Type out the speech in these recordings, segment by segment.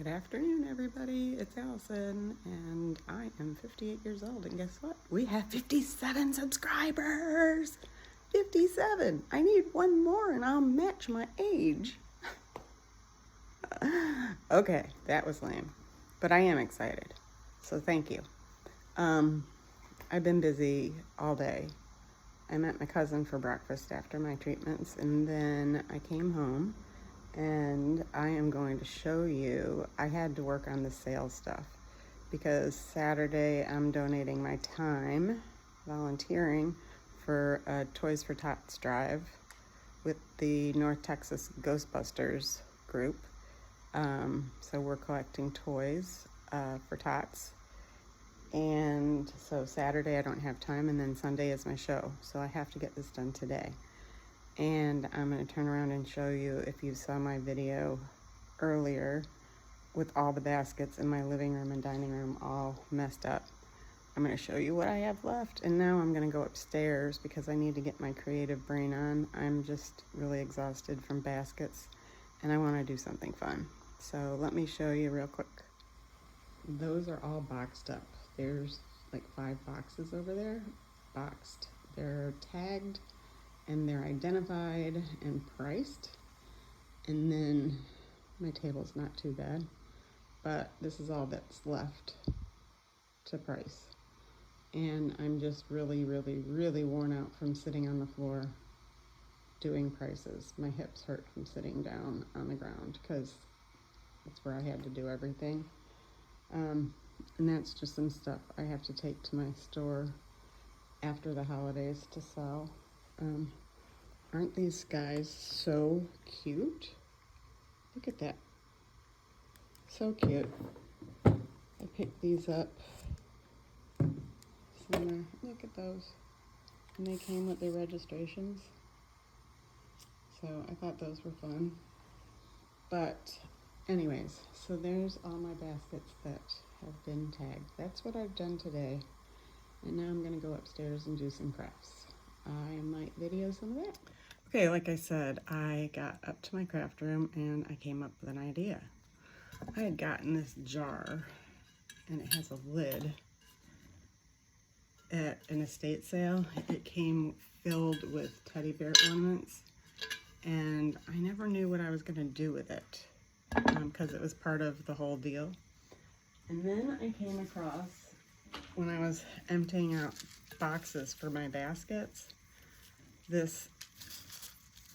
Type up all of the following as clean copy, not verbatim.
Good afternoon, everybody. It's Allison, and I am 58 years old. And guess what? We have 57 subscribers. 57. I need one more, and I'll match my age. Okay, that was lame, but I am excited. So thank you. I've been busy all day. I met my cousin for breakfast after my treatments, and then I came home. And I am going to show you, I had to work on the sales stuff because Saturday I'm donating my time, volunteering for a Toys for Tots drive with the North Texas Ghostbusters group. So we're collecting toys for Tots. And so Saturday I don't have time, and then Sunday is my show. So I have to get this done today. And I'm going to turn around and show you, if you saw my video earlier with all the baskets in my living room and dining room all messed up. I'm going to show you what I have left, and now I'm going to go upstairs because I need to get my creative brain on. I'm just really exhausted from baskets and I want to do something fun. So let me show you real quick. Those are all boxed up. There's like 5 boxes over there, boxed. They're tagged and they're identified and priced. And then my table's not too bad, but this is all that's left to price. And I'm just really worn out from sitting on the floor doing prices. My hips hurt from sitting down on the ground because that's where I had to do everything. And that's just some stuff I have to take to my store after the holidays to sell. Aren't these guys so cute? Look at that. So cute. I picked these up somewhere. Look at those. And they came with their registrations. So I thought those were fun. But anyways, so there's all my baskets that have been tagged. That's what I've done today. And now I'm going to go upstairs and do some crafts. I might video some of that. Okay, like I said, I got up to my craft room and I came up with an idea. I had gotten this jar, and it has a lid, at an estate sale. It came filled with teddy bear ornaments, and I never knew what I was going to do with it because it was part of the whole deal. And then I came across, when I was emptying out boxes for my baskets, this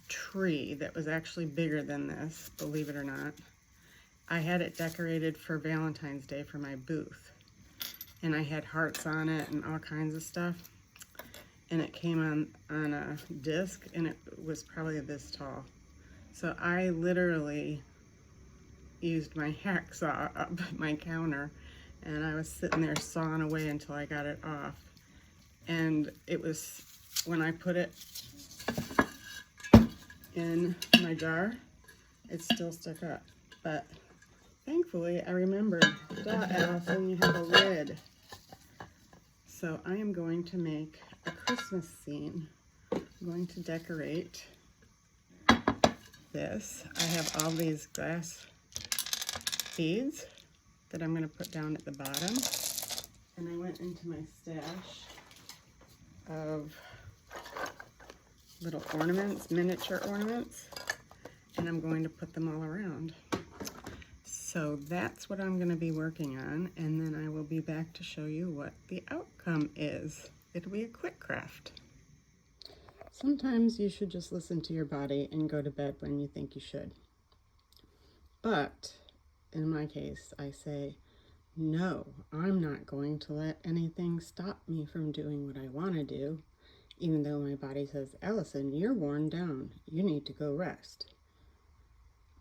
tree that was actually bigger than this, believe it or not. I had it decorated for Valentine's Day for my booth, and I had hearts on it and all kinds of stuff, and it came on a disc, and it was probably this tall. So I literally used my hacksaw up my counter, and I was sitting there sawing away until I got it off. And it was, when I put it in my jar, it still stuck up. But thankfully I remembered, duh, Allison, you have a lid. So I am going to make a Christmas scene. I'm going to decorate this. I have all these glass beads that I'm going to put down at the bottom. And I went into my stash of little ornaments, miniature ornaments, and I'm going to put them all around. So that's what I'm going to be working on, and then I will be back to show you what the outcome is. It'll be a quick craft. Sometimes you should just listen to your body and go to bed when you think you should. But in my case, I say, no, I'm not going to let anything stop me from doing what I want to do, even though my body says, Allison, you're worn down. You need to go rest.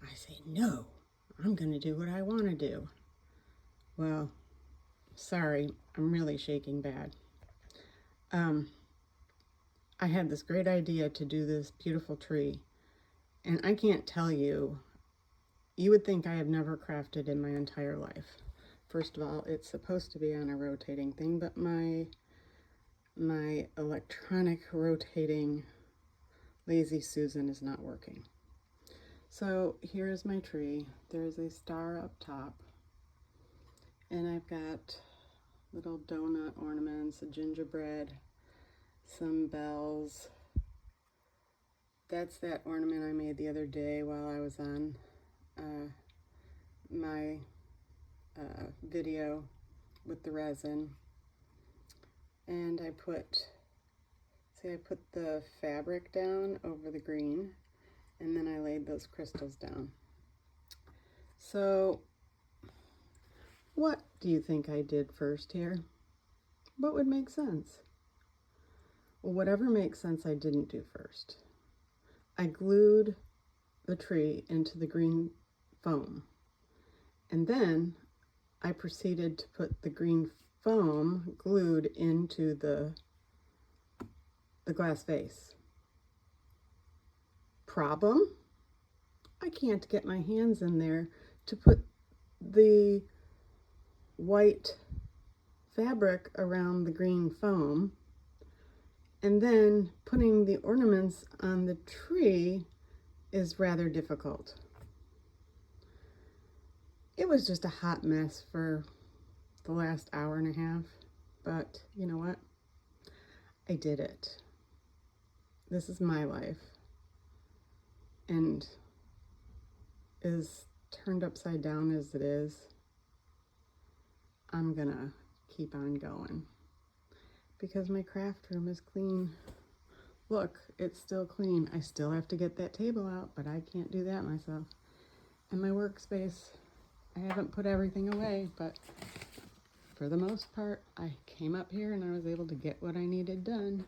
I say, no, I'm going to do what I want to do. Well, sorry, I'm really shaking bad. I had this great idea to do this beautiful tree, and I can't tell you, you would think I have never crafted in my entire life. First of all, it's supposed to be on a rotating thing, but my electronic rotating Lazy Susan is not working. So here's my tree. There's a star up top, and I've got little donut ornaments, a gingerbread, some bells. That's that ornament I made the other day while I was on my video with the resin. And I put the fabric down over the green, and then I laid those crystals down. So what do you think I did first here? What would make sense? Well, whatever makes sense I didn't do first. I glued the tree into the green foam, and then I proceeded to put the green foam glued into the glass vase. Problem? I can't get my hands in there to put the white fabric around the green foam, and then putting the ornaments on the tree is rather difficult. It was just a hot mess for the last hour and a half, but you know what? I did it. This is my life, and as turned upside down as it is, I'm gonna keep on going because my craft room is clean. Look, it's still clean. I still have to get that table out, but I can't do that myself. And my workspace, I haven't put everything away, but for the most part, I came up here and I was able to get what I needed done,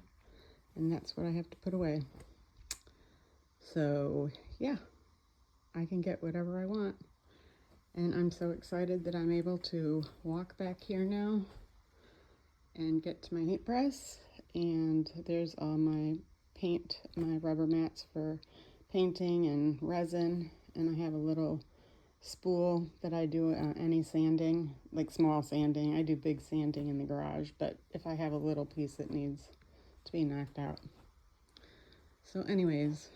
and that's what I have to put away. So yeah, I can get whatever I want. And I'm so excited that I'm able to walk back here now and get to my heat press. And there's all my paint, my rubber mats for painting and resin. And I have a little spool that I do any sanding, like small sanding. I do big sanding in the garage, but if I have a little piece that needs to be knocked out. So anyways,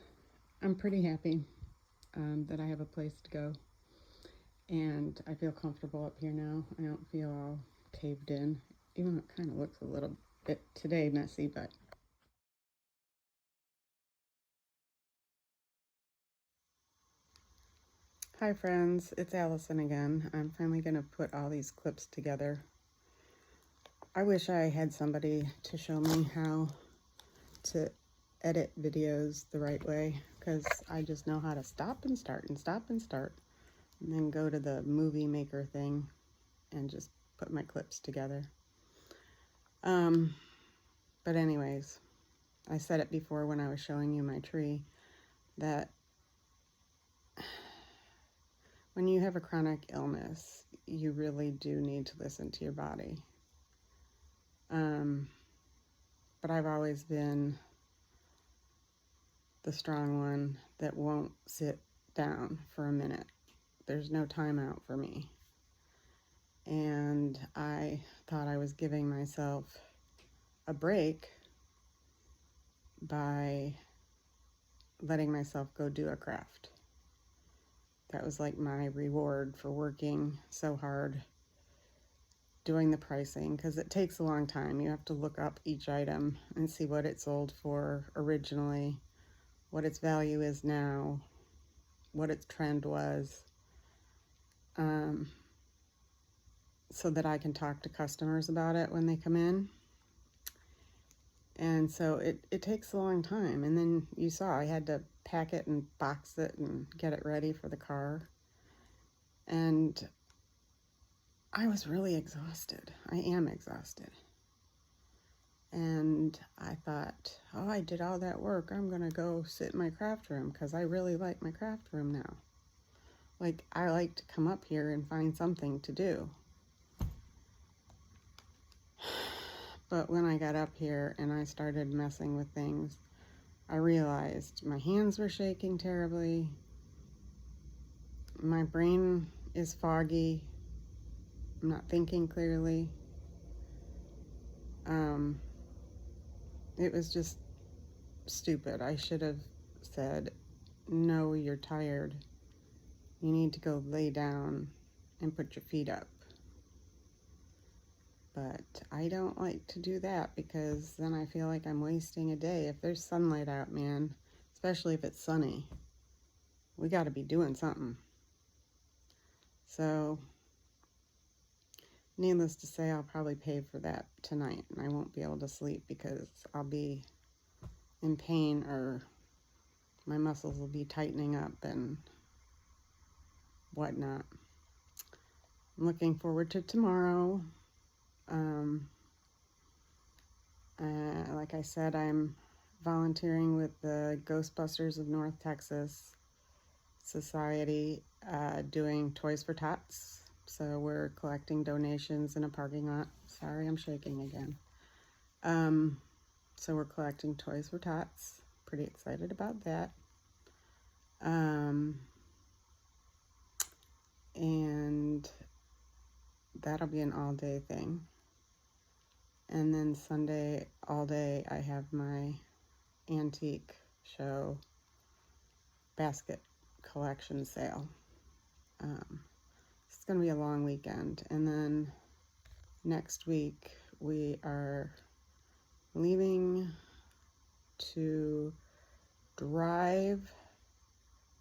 I'm pretty happy that I have a place to go. And I feel comfortable up here now. I don't feel all caved in, even though it kind of looks a little bit today messy, but hi friends, it's Allison again. I'm finally gonna put all these clips together. I wish I had somebody to show me how to edit videos the right way, because I just know how to stop and start and stop and start, and then go to the movie maker thing and just put my clips together. But anyways, I said it before when I was showing you my tree, that when you have a chronic illness, you really do need to listen to your body. But I've always been the strong one that won't sit down for a minute. There's no time out for me. And I thought I was giving myself a break by letting myself go do a craft. That was like my reward for working so hard doing the pricing, because it takes a long time. You have to look up each item and see what it sold for originally, what its value is now, what its trend was, so that I can talk to customers about it when they come in. And so it takes a long time. And then you saw I had to pack it and box it and get it ready for the car. And I was really exhausted. I am exhausted. And I thought, oh, I did all that work. I'm going to go sit in my craft room because I really like my craft room now. Like, I like to come up here and find something to do. But when I got up here and I started messing with things, I realized my hands were shaking terribly. My brain is foggy. I'm not thinking clearly. It was just stupid. I should have said, no, you're tired. you need to go lay down and put your feet up. But I don't like to do that because then I feel like I'm wasting a day. If there's sunlight out, man, especially if it's sunny, we got to be doing something. So, needless to say, I'll probably pay for that tonight, and I won't be able to sleep because I'll be in pain, or my muscles will be tightening up and whatnot. I'm looking forward to tomorrow. Like I said, I'm volunteering with the Ghostbusters of North Texas Society, doing Toys for Tots. So we're collecting donations in a parking lot. Sorry, I'm shaking again. So we're collecting Toys for Tots. Pretty excited about that. And that'll be an all-day thing. And then Sunday, all day, I have my antique show basket collection sale. It's going to be a long weekend. And then next week, we are leaving to drive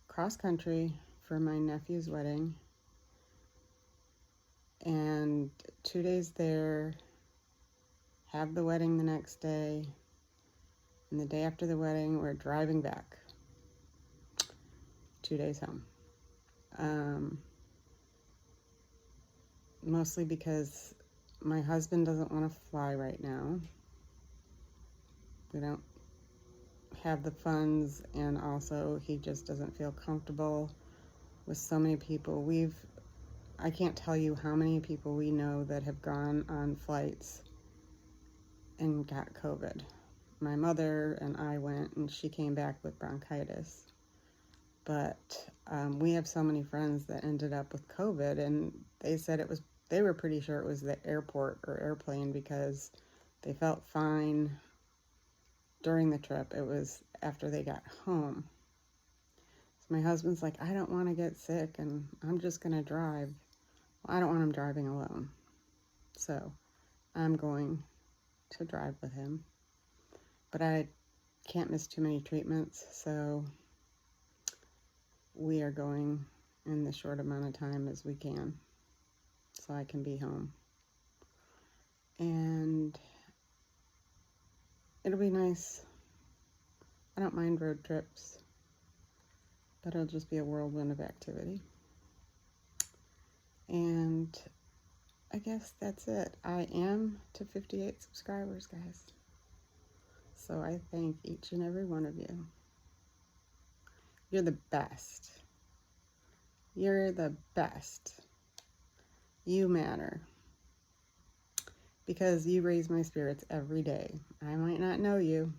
cross country for my nephew's wedding. And 2 days there, have the wedding the next day, and the day after the wedding, we're driving back. 2 days home. Mostly because my husband doesn't want to fly right now. We don't have the funds, and also he just doesn't feel comfortable with so many people. I can't tell you how many people we know that have gone on flights and got COVID. My mother and I went, and she came back with bronchitis. But we have so many friends that ended up with COVID, and they said they were pretty sure it was the airport or airplane because they felt fine during the trip. It was after they got home. So my husband's like, I don't want to get sick, and I'm just going to drive. Well, I don't want him driving alone. So I'm going to drive with him. But I can't miss too many treatments, so we are going in the short amount of time as we can so I can be home. And it'll be nice. I don't mind road trips, but it'll just be a whirlwind of activity. And I guess that's it. I am to 58 subscribers, guys. So I thank each and every one of you. You're the best. You're the best. You matter. Because you raise my spirits every day. I might not know you,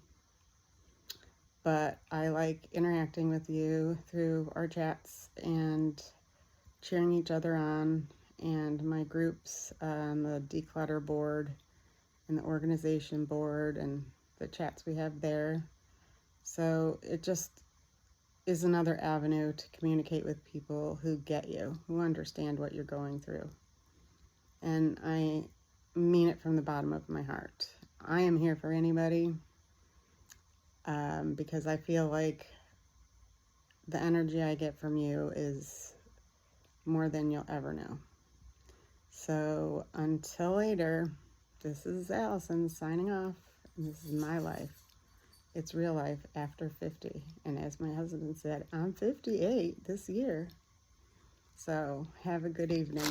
but I like interacting with you through our chats and cheering each other on, and my groups on the declutter board and the organization board and the chats we have there. So it just is another avenue to communicate with people who get you, who understand what you're going through. And I mean it from the bottom of my heart. I am here for anybody, because I feel like the energy I get from you is more than you'll ever know. So until later, this is Allison signing off. This is my life. It's real life after 50. And as my husband said, I'm 58 this year. So have a good evening.